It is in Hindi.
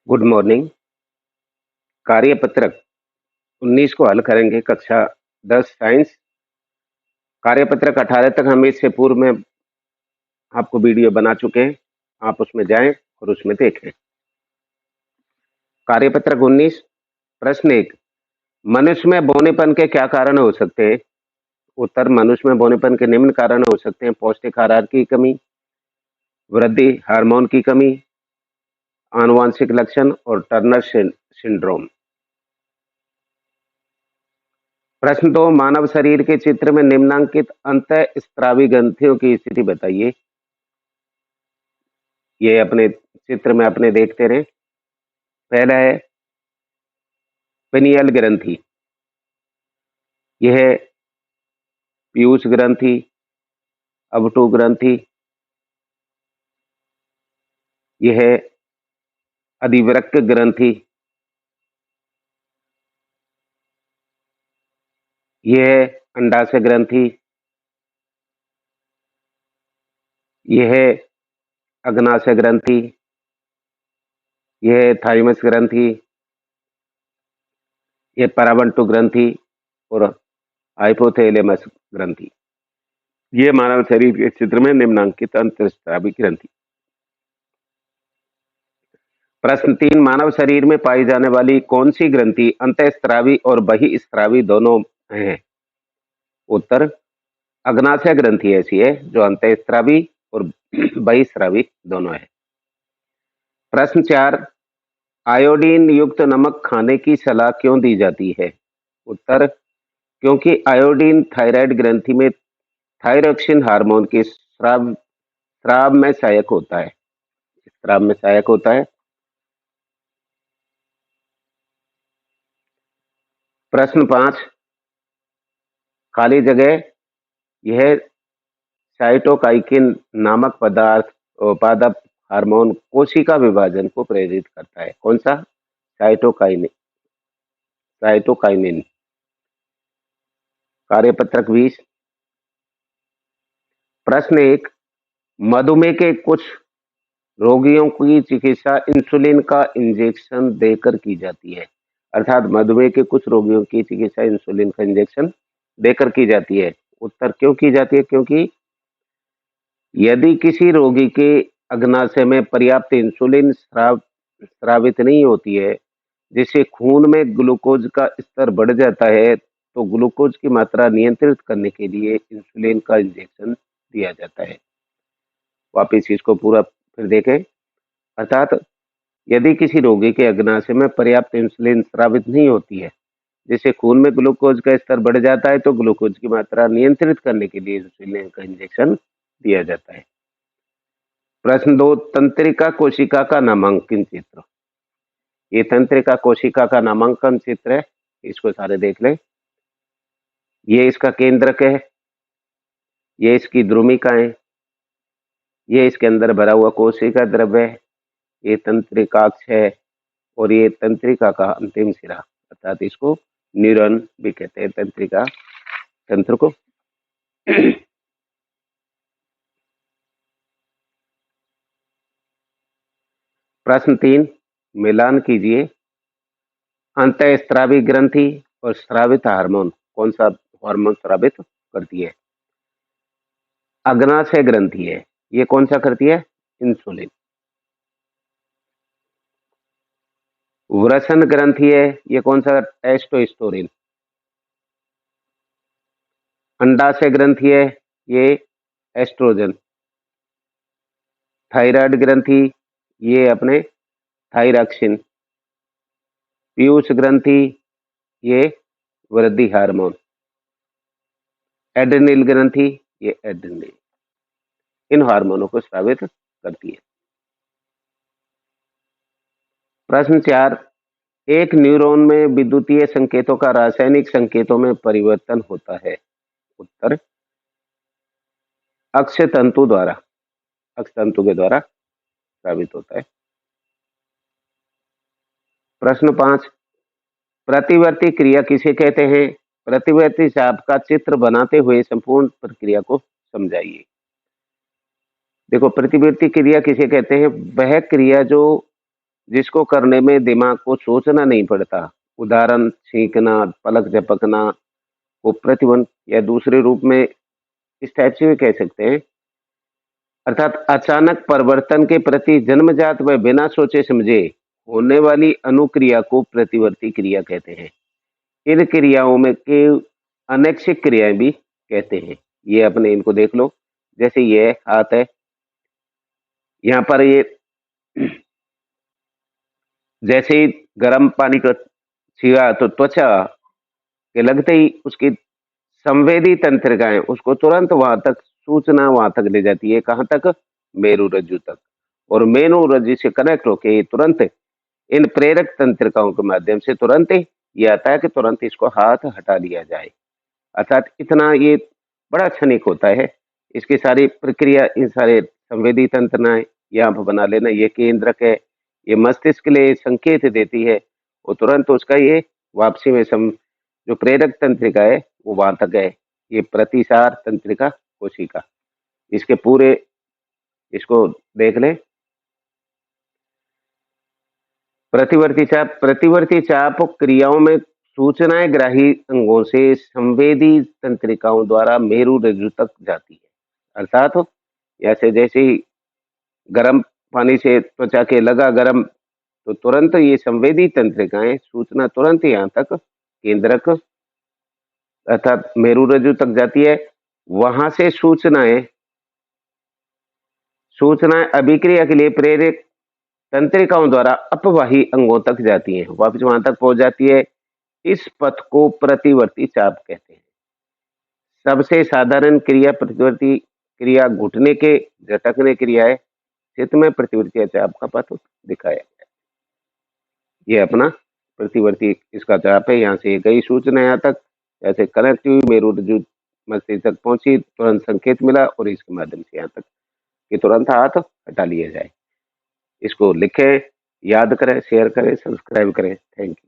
Good morning. कार्यपत्रक 19 को हल करेंगे। कक्षा 10 साइंस। कार्यपत्रक 18 तक हम इससे पूर्व में आपको वीडियो बना चुके हैं। आप उसमें जाएं और उसमें देखें। कार्यपत्रक 19 प्रश्न 1, मनुष्य में बौनेपन के क्या कारण हो सकते हैं? उत्तर, मनुष्य में बौनेपन के निम्न कारण हो सकते हैं: पौष्टिक आहार की कमी, वृद्धि हार्मोन की कमी, आनुवंशिक लक्षण और टर्नर सिंड्रोम। प्रश्न 2, मानव शरीर के चित्र में निम्नांकित अंतःस्रावी ग्रंथियों की स्थिति बताइए। ये अपने चित्र में अपने देखते रहे। पहला है पिनियल ग्रंथि, यह है पीयूष ग्रंथि, अवटु ग्रंथि, यह है अधिवृक्क ग्रंथि, यह है अंडाशय ग्रंथि, यह है अग्नाशय ग्रंथि, यह है थाइमस ग्रंथि, यह परावंटु ग्रंथि और हाइपोथैलेमस ग्रंथि। ये मानव शरीर के चित्र में निम्नांकित अंतःस्रावी ग्रंथि। प्रश्न 3, मानव शरीर में पाई जाने वाली कौन सी ग्रंथि अंतःस्रावी और बहिःस्रावी दोनों है? उत्तर, अग्नाशय ग्रंथि ऐसी है जो अंतःस्रावी और बहिःस्रावी दोनों है। प्रश्न 4, आयोडीन युक्त नमक खाने की सलाह क्यों दी जाती है? उत्तर, क्योंकि आयोडीन थायराइड ग्रंथि में थायरोक्सिन हार्मोन के स्राव में सहायक होता है। स्राव में सहायक होता है। प्रश्न 5, खाली जगह, यह साइटोकाइकिन नामक पादप हार्मोन कोशिका विभाजन को प्रेरित करता है। कौन सा? साइटोकाइनिन। कार्यपत्रक 20 प्रश्न 1, मधुमेह के कुछ रोगियों की चिकित्सा इंसुलिन का इंजेक्शन देकर की जाती है। अर्थात मधुमेह के कुछ रोगियों की चिकित्सा इंसुलिन का इंजेक्शन देकर की जाती है। उत्तर, क्यों की जाती है? क्योंकि यदि किसी रोगी के अग्नाशय में पर्याप्त इंसुलिन स्रावित नहीं होती है, जिससे खून में ग्लूकोज का स्तर बढ़ जाता है, तो ग्लूकोज की मात्रा नियंत्रित करने के लिए इंसुलिन का इंजेक्शन दिया जाता है। वापिस इसको पूरा फिर देखें। अर्थात यदि किसी रोगी के अग्नाशय में पर्याप्त इंसुलिन स्रावित नहीं होती है, जिससे खून में ग्लूकोज का स्तर बढ़ जाता है, तो ग्लूकोज की मात्रा नियंत्रित करने के लिए इंसुलिन का इंजेक्शन दिया जाता है। प्रश्न 2, तंत्रिका कोशिका का नामांकन चित्र। ये तंत्रिका कोशिका का नामांकन चित्र है, इसको सारे देख लें। ये इसका केंद्रक है, ये इसकी द्रुमिकाएं, ये इसके अंदर भरा हुआ कोशिका द्रव्य है, ये तंत्रिकाक्ष है और ये तंत्रिका का अंतिम सिरा, अर्थात इसको न्यूरॉन भी कहते हैं, तंत्रिका तंत्र को। प्रश्न 3, मिलान कीजिए। अंतःस्रावी ग्रंथि और स्रावित हार्मोन कौन सा हार्मोन स्रावित करती है? अग्नाशय ग्रंथि है, ये कौन सा करती है? इंसुलिन। वृषण ग्रंथि है, ये कौन सा? टेस्टोस्टेरोन। अंडाशय ग्रंथि है, ये एस्ट्रोजन। थायराइड ग्रंथि, ये अपने थायरॉक्सिन। पीयूष ग्रंथि, ये वृद्धि हार्मोन। एड्रेनल ग्रंथि, ये एड्रेनल। इन हार्मोनों को स्रावित करती है। प्रश्न 4, एक न्यूरॉन में विद्युतीय संकेतों का रासायनिक संकेतों में परिवर्तन होता है। उत्तर, अक्षतंतु के द्वारा स्रावित होता है। प्रश्न 5, प्रतिवर्ती क्रिया किसे कहते हैं? प्रतिवर्ती चाप का चित्र बनाते हुए संपूर्ण प्रक्रिया को समझाइए। देखो, प्रतिवर्ती क्रिया किसे कहते हैं? वह क्रिया जो जिसको करने में दिमाग को सोचना नहीं पड़ता। उदाहरण छींकना, पलक झपकना को प्रतिबंध या दूसरे रूप में इस टाइप से भी कह सकते हैं। अर्थात अचानक परिवर्तन के प्रति जन्मजात व बिना सोचे समझे होने वाली अनुक्रिया को प्रतिवर्ती क्रिया कहते हैं। इन क्रियाओं में के अनैच्छिक क्रियाएं भी कहते हैं। ये अपने इनको देख लो, जैसे ये हाथ है, यहाँ पर ये जैसे ही गर्म पानी को छुआ तो त्वचा के लगते ही उसकी संवेदी तंत्रिकाएं उसको तुरंत वहां तक सूचना वहां तक ले जाती है। कहां तक? मेरु रज्जु तक। और मेरु रज्जु से कनेक्ट होके तुरंत इन प्रेरक तंत्रिकाओं के माध्यम से तुरंत ये आता है कि तुरंत इसको हाथ हटा लिया जाए। अर्थात इतना ये बड़ा क्षणिक होता है। इसकी सारी प्रक्रिया, इन सारे संवेदी तंत्रिकाएं यहाँ पर बना लेना। ये केंद्रक है, ये मस्तिष्क के लिए संकेत देती है और तुरंत उसका ये वापसी में जो प्रेरक तंत्रिका है वो वहां तक है। ये प्रतिसार तंत्रिका कोशिका। इसके पूरे इसको देख ले। प्रतिवर्ती चाप क्रियाओं में सूचनाएं ग्राही अंगों से संवेदी तंत्रिकाओं द्वारा मेरु रज्जु तक जाती है। अर्थात ऐसे जैसे ही गर्म पानी से त्वचा के लगा गर्म तो तुरंत ये संवेदी तंत्रिकाएं सूचना तुरंत यहाँ तक केंद्रक अर्थात मेरु रज्जु तक जाती है। वहां से सूचनाएं अभिक्रिया के लिए प्रेरक तंत्रिकाओं द्वारा अपवाही अंगों तक जाती हैं, वापस वहां तक पहुंच जाती है। इस पथ को प्रतिवर्ती चाप कहते हैं। सबसे साधारण क्रिया प्रतिवर्ती क्रिया घुटने के झटकने क्रिया है। चित्र में प्रतिवर्ती चाप का पथ दिखाया गया है। ये अपना प्रतिवर्ती इसका चाप है। यहाँ से गई सूचना यहाँ तक, ऐसे कनेक्ट हुई, मेरु रज्जु मस्तिष्क तक पहुंची, तुरंत संकेत मिला और इसके माध्यम से यहाँ तक कि तुरंत हाथ हटा लिया जाए। इसको लिखें, याद करें, शेयर करें, सब्सक्राइब करें। Thank you.